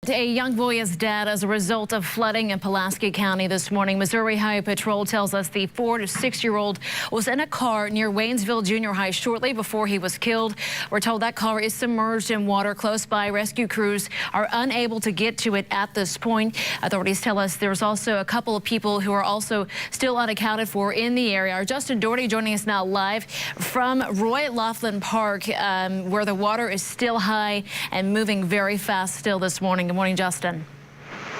A young boy is dead as a result of flooding in Pulaski County this morning. Missouri Highway Patrol tells us the 4 to 6-year-old was in a car near Waynesville Junior High shortly before he was killed. We're told that car is submerged in water close by. Rescue crews are unable to get to it at this point. Authorities tell us there's also a couple of people who are also still unaccounted for in the area. Our Justin Doherty joining us now live from Roy Laughlin Park, where the water is still high and moving very fast still this morning. Good morning, Justin.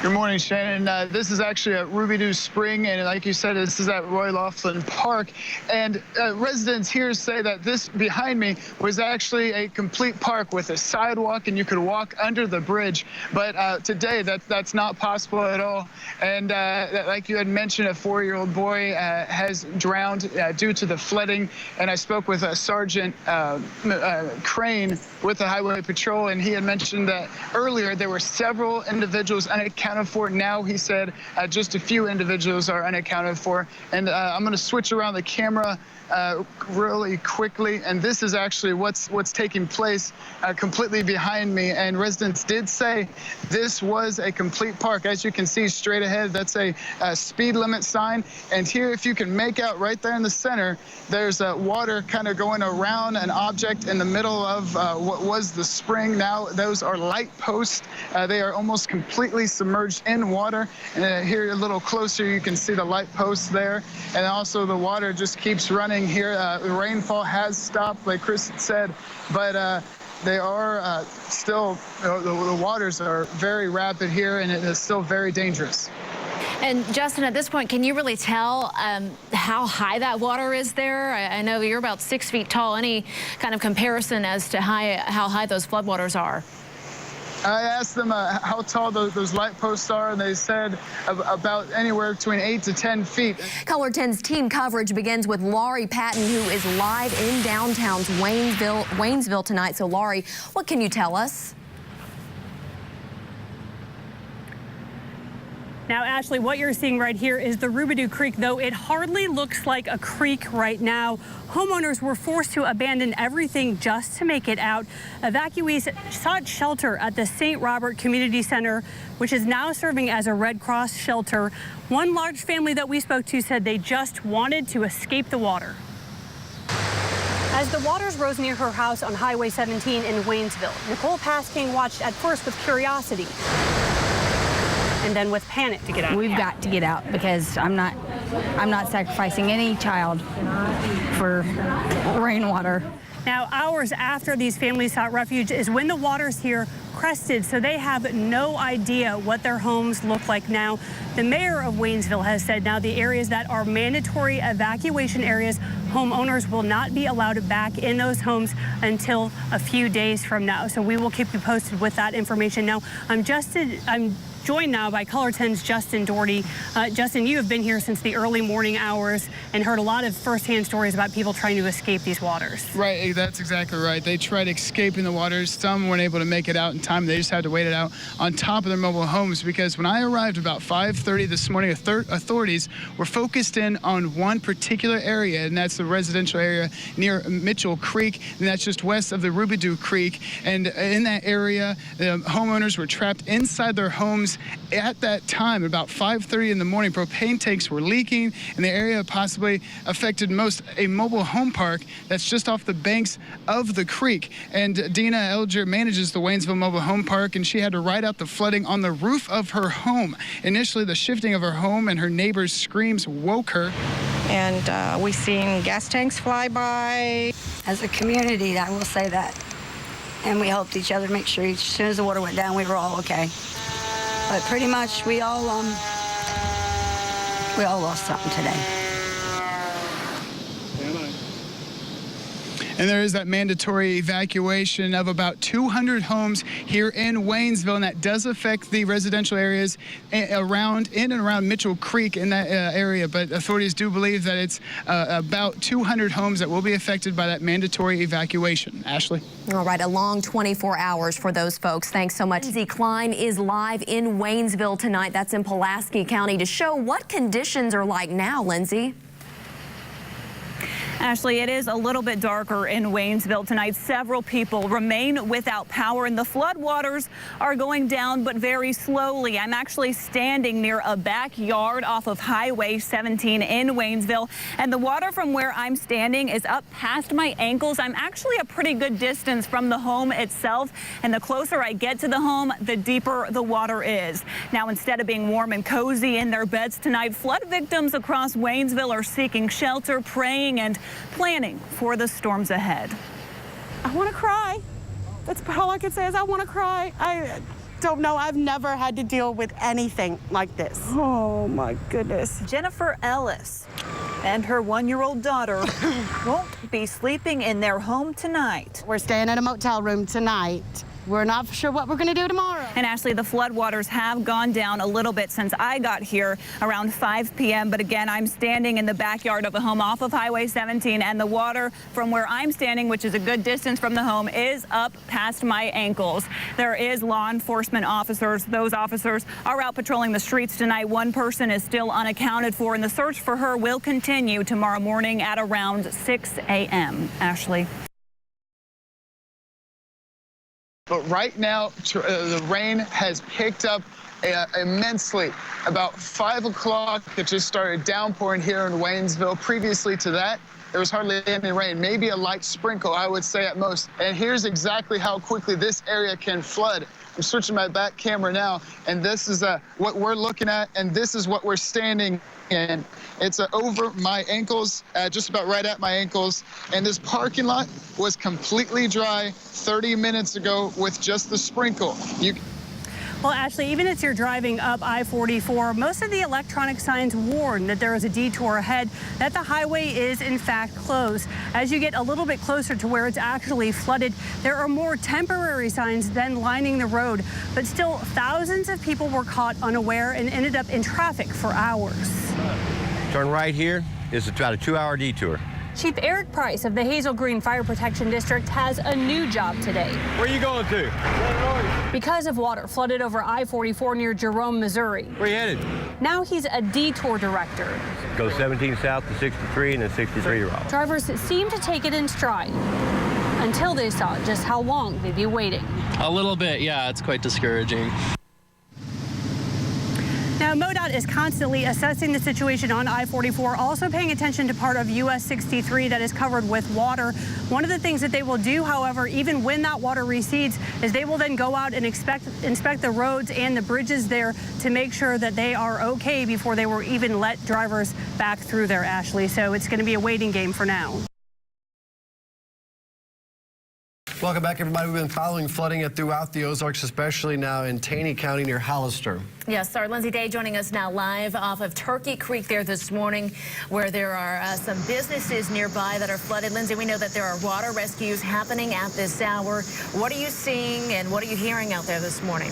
Good morning, Shannon. This is actually at Ruby Dew Spring, and like you said, this is at Roy Laughlin Park. And residents here say that this behind me was actually a complete park with a sidewalk, and you could walk under the bridge. But today, that's not possible at all. And like you had mentioned, a 4-year-old boy has drowned due to the flooding. And I spoke with Sergeant Crane with the Highway Patrol, and he had mentioned that earlier there were several individuals unaccounted for. Now he said just a few individuals are unaccounted for. And I'm going to switch around the camera really quickly, and this is actually what's taking place completely behind me. And residents did say this was a complete park. As you can see straight ahead, that's a speed limit sign. And here, if you can make out right there in the center, there's water kind of going around an object in the middle of what was the spring. Now those are light posts. They are almost completely submerged in water. And here a little closer, you can see the light posts there, and also the water just keeps running here. The rainfall has stopped, like Chris said, but they are still, the waters are very rapid here, and it is still very dangerous. And Justin, at this point, can you really tell how high that water is there? I know you're about 6 feet tall. Any kind of comparison as to how high those floodwaters are? I asked them how tall those light posts are, and they said about anywhere between 8 to 10 feet. KOLR 10's team coverage begins with Laurie Patton, who is live in downtown's Waynesville tonight. So, Laurie, what can you tell us? Now, Ashley, what you're seeing right here is the Ruby Dew Creek, though it hardly looks like a creek right now. Homeowners were forced to abandon everything just to make it out. Evacuees sought shelter at the St. Robert Community Center, which is now serving as a Red Cross shelter. One large family that we spoke to said they just wanted to escape the water. As the waters rose near her house on Highway 17 in Waynesville, Nicole Pasking watched at first with curiosity and then with panic to get out. We've got to get out because I'm not sacrificing any child for rainwater. Now, hours after these families sought refuge is when the waters here crested, so they have no idea what their homes look like now. The mayor of Waynesville has said now the areas that are mandatory evacuation areas, homeowners will not be allowed back in those homes until a few days from now. So we will keep you posted with that information. Now, I'm joined now by KOLR 10's Justin Doherty. Justin, you have been here since the early morning hours and heard a lot of firsthand stories about people trying to escape these waters. Right, that's exactly right. They tried escaping the waters. Some weren't able to make it out in time. They just had to wait it out on top of their mobile homes, because when I arrived about 5:30 this morning, authorities were focused in on one particular area, and that's the residential area near Mitchell Creek, and that's just west of the Ruby Dew Creek. And in that area, the homeowners were trapped inside their homes. At that time, about 5:30 in the morning, propane tanks were leaking, and the area possibly affected most a mobile home park that's just off the banks of the creek. And Dina Elger manages the Waynesville Mobile Home Park, and she had to ride out the flooding on the roof of her home. Initially, the shifting of her home and her neighbors' screams woke her. And we've seen gas tanks fly by. As a community, I will say that. And we helped each other make sure as soon as the water went down, we were all okay. But pretty much we all lost something today. And there is that mandatory evacuation of about 200 homes here in Waynesville, and that does affect the residential areas in and around Mitchell Creek in that area. But authorities do believe that it's about 200 homes that will be affected by that mandatory evacuation. Ashley? All right, a long 24 hours for those folks. Thanks so much. Lindsay Klein is live in Waynesville tonight. That's in Pulaski County to show what conditions are like now, Lindsay. Ashley, it is a little bit darker in Waynesville tonight. Several people remain without power, and the floodwaters are going down, but very slowly. I'm actually standing near a backyard off of Highway 17 in Waynesville, and the water from where I'm standing is up past my ankles. I'm actually a pretty good distance from the home itself, and the closer I get to the home, the deeper the water is. Now, instead of being warm and cozy in their beds tonight, flood victims across Waynesville are seeking shelter, praying, and planning for the storms ahead. I want to cry. That's all I can say is I want to cry. I don't know. I've never had to deal with anything like this. Oh, my goodness. Jennifer Ellis and her one-year-old daughter won't be sleeping in their home tonight. We're staying in a motel room tonight. We're not sure what we're going to do tomorrow. And Ashley, the floodwaters have gone down a little bit since I got here around 5 p.m. But again, I'm standing in the backyard of a home off of Highway 17, and the water from where I'm standing, which is a good distance from the home, is up past my ankles. There is law enforcement officers. Those officers are out patrolling the streets tonight. One person is still unaccounted for, and the search for her will continue tomorrow morning at around 6 a.m. Ashley. But right now, the rain has picked up immensely. About 5 o'clock, it just started downpouring here in Waynesville. Previously to that, there was hardly any rain, maybe a light sprinkle, I would say at most. And here's exactly how quickly this area can flood. I'm switching my back camera now, and this is what we're looking at, and this is what we're standing in. It's over my ankles, just about right at my ankles. And this parking lot was completely dry 30 minutes ago with just the sprinkle. Well, Ashley, even as you're driving up I-44, most of the electronic signs warn that there is a detour ahead, that the highway is in fact closed. As you get a little bit closer to where it's actually flooded, there are more temporary signs than lining the road. But still, thousands of people were caught unaware and ended up in traffic for hours. Turn right here. It's about a 2-hour detour. Chief Eric Price of the Hazel Green Fire Protection District has a new job today. Where are you going to? Because of water flooded over I-44 near Jerome, Missouri. Where you headed? Now he's a detour director. Go 17 south to 63 and then 63 to Rock. Drivers seem to take it in stride until they saw just how long they'd be waiting. A little bit, yeah, it's quite discouraging. Now, MoDOT is constantly assessing the situation on I-44, also paying attention to part of US 63 that is covered with water. One of the things that they will do, however, even when that water recedes, is they will then go out and inspect the roads and the bridges there to make sure that they are okay before they will even let drivers back through there, Ashley. So it's going to be a waiting game for now. Welcome back, everybody. We've been following flooding throughout the Ozarks, especially now in Taney County near Hollister. Yes, our Lindsay Day joining us now live off of Turkey Creek there this morning, where there are some businesses nearby that are flooded. Lindsay, we know that there are water rescues happening at this hour. What are you seeing and what are you hearing out there this morning?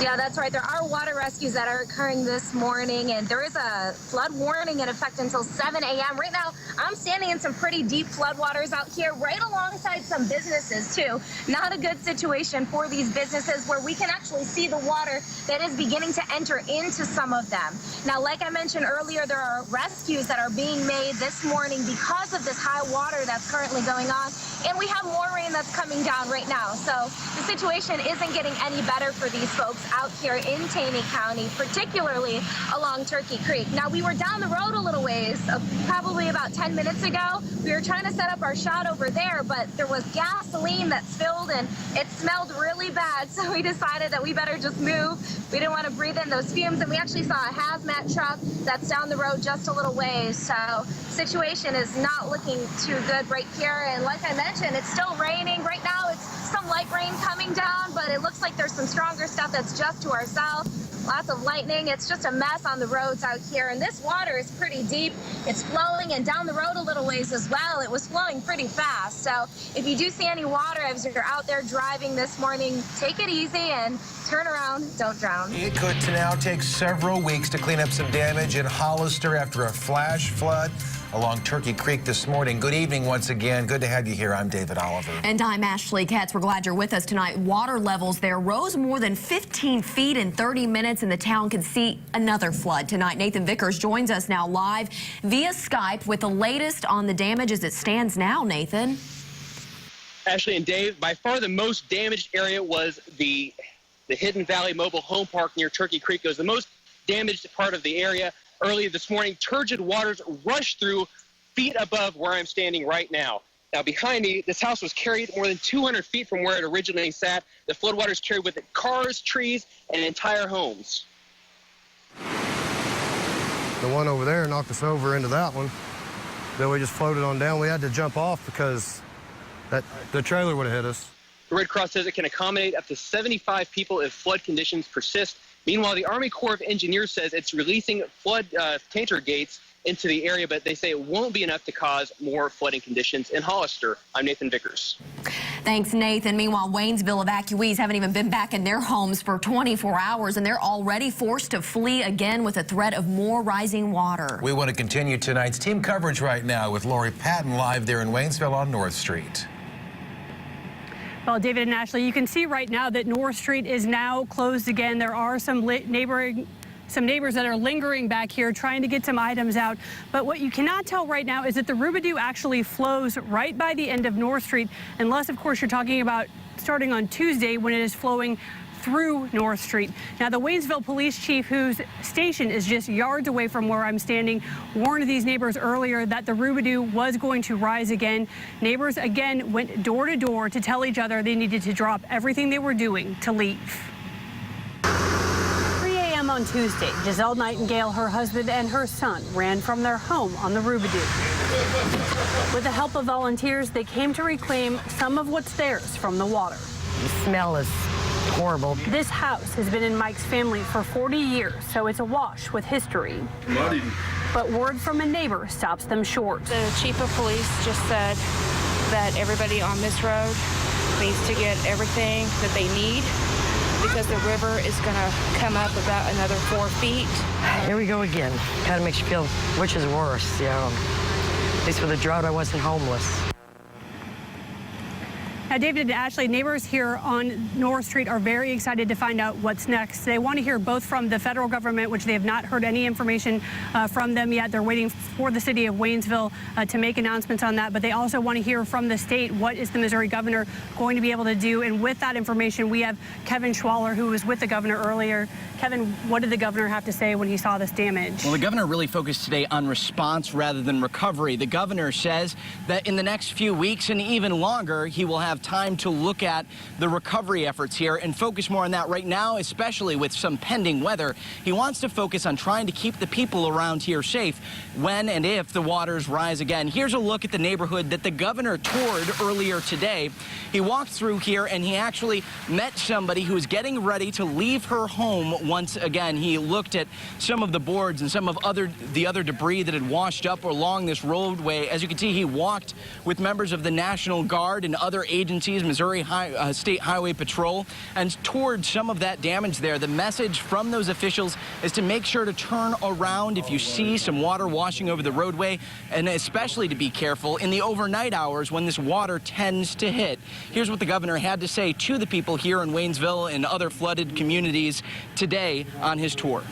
Yeah, that's right. There are water rescues that are occurring this morning, and there is a flood warning in effect until 7 a.m. Right now, I'm standing in some pretty deep floodwaters out here, right alongside some businesses, too. Not a good situation for these businesses where we can actually see the water that is beginning to enter into some of them. Now, like I mentioned earlier, there are rescues that are being made this morning because of this high water that's currently going on, and we have more rain that's coming down right now. So the situation isn't getting any better for these folks out here in Taney County, particularly along Turkey Creek. Now, we were down the road a little ways, probably about 10 minutes ago. We were trying to set up our shot over there, but there was gasoline that spilled and it smelled really bad. So we decided that we better just move. We didn't want to breathe in those fumes, and we actually saw a hazmat truck that's down the road just a little ways. So situation is not looking too good right here. And like I mentioned, it's still raining right now. It's some light rain coming down, but it looks like there's some stronger stuff that's just to our south. Lots of lightning. It's just a mess on the roads out here, and this water is pretty deep. It's flowing, and down the road a little ways as well, it was flowing pretty fast. So if you do see any water as you're out there driving this morning, take it easy and turn around, don't drown. It could now take several weeks to clean up some damage in Hollister after a flash flood. along Turkey Creek this morning. Good evening once again. Good to have you here. I'm David Oliver. And I'm Ashley Katz. We're glad you're with us tonight. Water levels there rose more than 15 feet in 30 minutes, and the town could see another flood tonight. Nathan Vickers joins us now live via Skype with the latest on the damage as it stands now. Nathan. Ashley and Dave, by far the most damaged area was the Hidden Valley Mobile Home Park near Turkey Creek. It was the most damaged part of the area. Earlier this morning, turgid waters rushed through feet above where I'm standing right now. Now, behind me, this house was carried more than 200 feet from where it originally sat. The floodwaters carried with it cars, trees, and entire homes. The one over there knocked us over into that one. Then we just floated on down. We had to jump off because the trailer would have hit us. The Red Cross says it can accommodate up to 75 people if flood conditions persist. Meanwhile, the Army Corps of Engineers says it's releasing flood tanker gates into the area, but they say it won't be enough to cause more flooding conditions in Hollister. I'm Nathan Vickers. Thanks, Nathan. Meanwhile, Waynesville evacuees haven't even been back in their homes for 24 hours, and they're already forced to flee again with a threat of more rising water. We want to continue tonight's team coverage right now with Lori Patton live there in Waynesville on North Street. Well, David and Ashley, you can see right now that North Street is now closed again. There are some neighbors that are lingering back here trying to get some items out. But what you cannot tell right now is that the Rubidoux actually flows right by the end of North Street, unless, of course, you're talking about starting on Tuesday when it is flowing through North Street. Now, the Waynesville police chief, whose station is just yards away from where I'm standing, warned these neighbors earlier that the Rubidoux was going to rise again. Neighbors again went door to door to tell each other they needed to drop everything they were doing to leave. 3 a.m. on Tuesday, Giselle Nightingale, her husband, and her son ran from their home on the Rubidoux. With the help of volunteers, they came to reclaim some of what's theirs from the water. The smell is horrible. This house has been in Mike's family for 40 years, so it's awash with history. Muddy. But word from a neighbor stops them short. The chief of police just said that everybody on this road needs to get everything that they need because the river is going to come up about another 4 feet. Here we go again. Kind of makes you feel which is worse, you know. At least with the drought, I wasn't homeless. Now, David and Ashley, neighbors here on North Street are very excited to find out what's next. They want to hear both from the federal government, which they have not heard any information from them yet. They're waiting for the city of Waynesville to make announcements on that. But they also want to hear from the state, what is the Missouri governor going to be able to do? And with that information, we have Kevin Schwaller, who was with the governor earlier. Kevin, what did the governor have to say when he saw this damage? Well, the governor really focused today on response rather than recovery. The governor says that in the next few weeks and even longer, he will have time to look at the recovery efforts here and focus more on that right now, especially with some pending weather. He wants to focus on trying to keep the people around here safe when and if the waters rise again. Here's a look at the neighborhood that the governor toured earlier today. He walked through here and he actually met somebody who was getting ready to leave her home once again. He looked at some of the boards and some of the other debris that had washed up along this roadway. As you can see, he walked with members of the National Guard and other agencies, Missouri State Highway Patrol, and toward some of that damage there. The message from those officials is to make sure to turn around if you see some water washing over the roadway, and especially to be careful in the overnight hours when this water tends to hit. Here's what the governor had to say to the people here in Waynesville and other flooded communities today on his tour.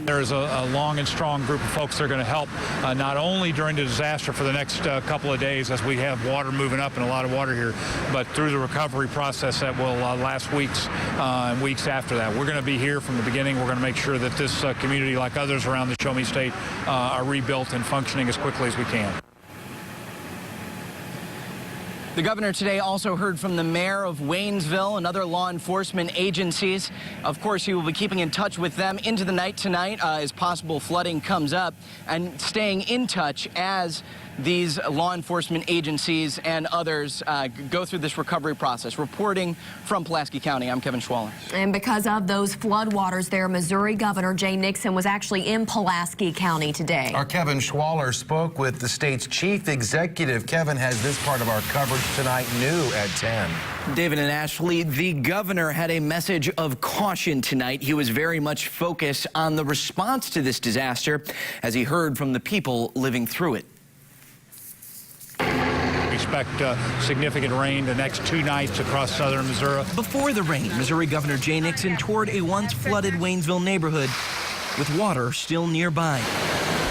There's a long and strong group of folks that are going to help not only during the disaster for the next couple of days as we have water moving up and a lot of water here, but through the recovery process that will last weeks and weeks after that. We're going to be here from the beginning. We're going to make sure that this community, like others around the Show Me State, are rebuilt and functioning as quickly as we can. The governor today also heard from the mayor of Waynesville and other law enforcement agencies. Of course, he will be keeping in touch with them into the night tonight as possible flooding comes up and staying in touch as these law enforcement agencies and others go through this recovery process. Reporting from Pulaski County, I'm Kevin Schwaller. And because of those floodwaters there, Missouri Governor Jay Nixon was actually in Pulaski County today. Our Kevin Schwaller spoke with the state's chief executive. Kevin has this part of our coverage tonight new at 10. David and Ashley, the governor had a message of caution tonight. He was very much focused on the response to this disaster as he heard from the people living through it. We expect significant rain the next 2 nights across southern Missouri. Before the rain, Missouri Governor Jay Nixon toured a once flooded Waynesville neighborhood with water still nearby.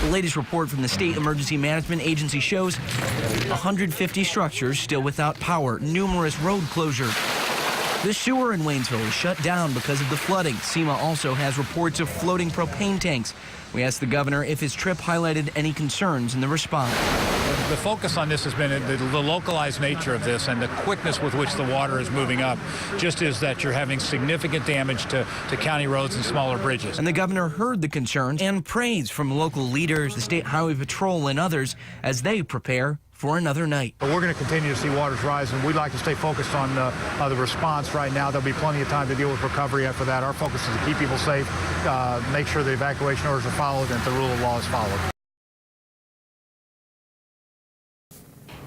The latest report from the State Emergency Management Agency shows 150 structures still without power, numerous road closures. The sewer in Waynesville is shut down because of the flooding. SEMA also has reports of floating propane tanks. We asked the governor if his trip highlighted any concerns in the response. The focus on this has been the localized nature of this and the quickness with which the water is moving up, just is that you're having significant damage to county roads and smaller bridges. And the governor heard the concerns and praise from local leaders, the State Highway Patrol, and others as they prepare for another night. But we're going to continue to see waters rise, and we'd like to stay focused on the response right now. There'll be plenty of time to deal with recovery after that. Our focus is to keep people safe, make sure the evacuation orders are followed, and the rule of law is followed.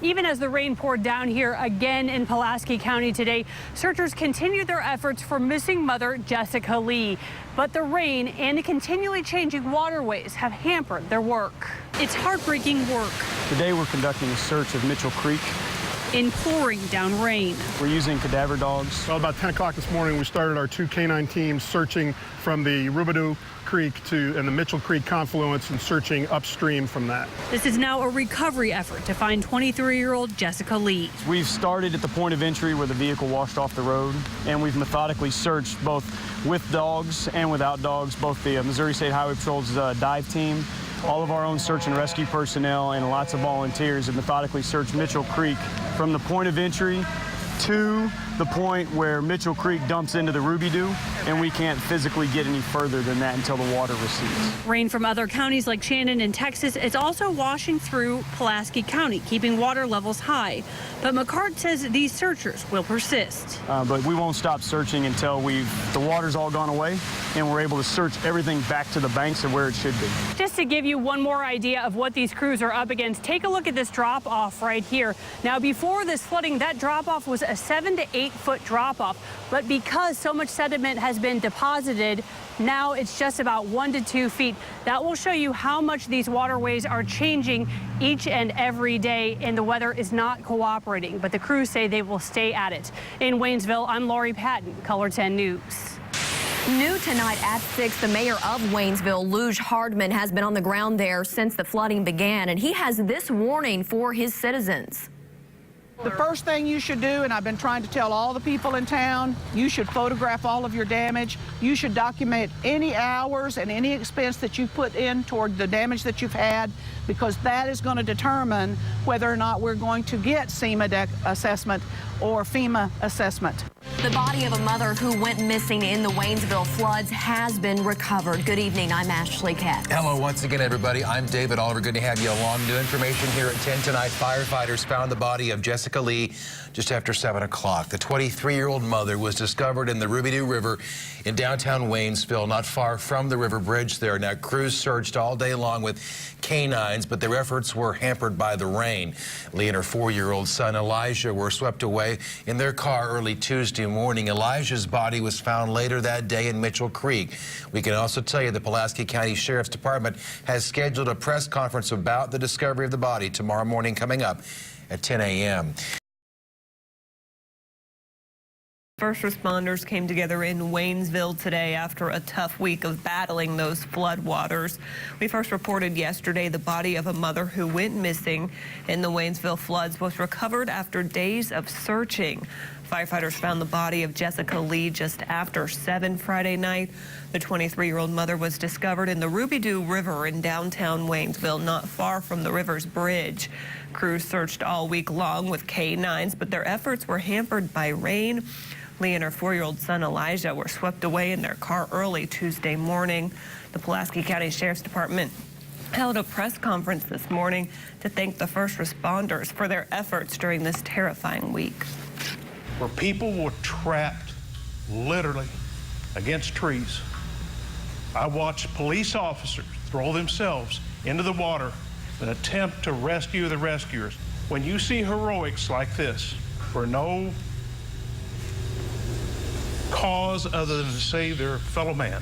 Even as the rain poured down here again in Pulaski County today, searchers continued their efforts for missing mother Jessica Lee. But the rain and the continually changing waterways have hampered their work. It's heartbreaking work. Today we're conducting a search of Mitchell Creek. In pouring down rain. We're using cadaver dogs. Well, about 10 o'clock this morning, we started our 2 canine teams searching from the Rubidoux Creek and the Mitchell Creek confluence and searching upstream from that. This is now a recovery effort to find 23-year-old Jessica Lee. We've started at the point of entry where the vehicle washed off the road, and we've methodically searched both with dogs and without dogs, both the Missouri State Highway Patrol's dive team, all of our own search and rescue personnel, and lots of volunteers have methodically searched Mitchell Creek from the point of entry to the point where Mitchell Creek dumps into the Rubidoux, and we can't physically get any further than that until the water recedes. Rain from other counties like Shannon and Texas is also washing through Pulaski County, keeping water levels high. But McCart says these searchers will persist. But we won't stop searching until the water's all gone away and we're able to search everything back to the banks of where it should be. Just to give you one more idea of what these crews are up against, take a look at this drop off right here. Now, before this flooding, that drop off was a 7 to 8 foot drop off. But because so much sediment has been deposited, now it's just about 1 to 2 feet. That will show you how much these waterways are changing each and every day, and the weather is not cooperating. But the crews say they will stay at it. In Waynesville, I'm Lori Patton, Color 10 News. New tonight at 6, the mayor of Waynesville, Luge Hardman, has been on the ground there since the flooding began, and he has this warning for his citizens. The first thing you should do, and I've been trying to tell all the people in town, you should photograph all of your damage. You should document any hours and any expense that you put in toward the damage that you've had, because that is going to determine whether or not we're going to get SEMA assessment or FEMA assessment. The body of a mother who went missing in the Waynesville floods has been recovered. Good evening, I'm Ashley Katz. Hello once again, everybody. I'm David Oliver. Good to have you along. New information here at 10 tonight. Firefighters found the body of Jessica Lee just after 7 o'clock. The 23-year-old mother was discovered in the Rubidoux River in downtown Waynesville, not far from the river bridge there. Now, crews searched all day long with canines, but their efforts were hampered by the rain. Lee and her 4-year-old son Elijah were swept away in their car early Tuesday morning. Elijah's body was found later that day in Mitchell Creek. We can also tell you the Pulaski County Sheriff's Department has scheduled a press conference about the discovery of the body tomorrow morning coming up at 10 a.m. First responders came together in Waynesville today after a tough week of battling those flood waters. We first reported yesterday the body of a mother who went missing in the Waynesville floods was recovered after days of searching. Firefighters found the body of Jessica Lee just after 7 Friday night. The 23-year-old mother was discovered in the Rubidoux River in downtown Waynesville, not far from the river's bridge. Crews searched all week long with canines, but their efforts were hampered by rain. Lee and her 4-year-old son Elijah were swept away in their car early Tuesday morning. The Pulaski County Sheriff's Department held a press conference this morning to thank the first responders for their efforts during this terrifying week. Where people were trapped literally against trees. I watched police officers throw themselves into the water in an attempt to rescue the rescuers. When you see heroics like this, for no cause other than to save their fellow man,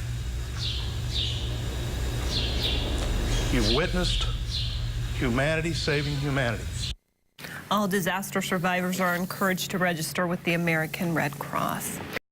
you've witnessed humanity saving humanity. All disaster survivors are encouraged to register with the American Red Cross.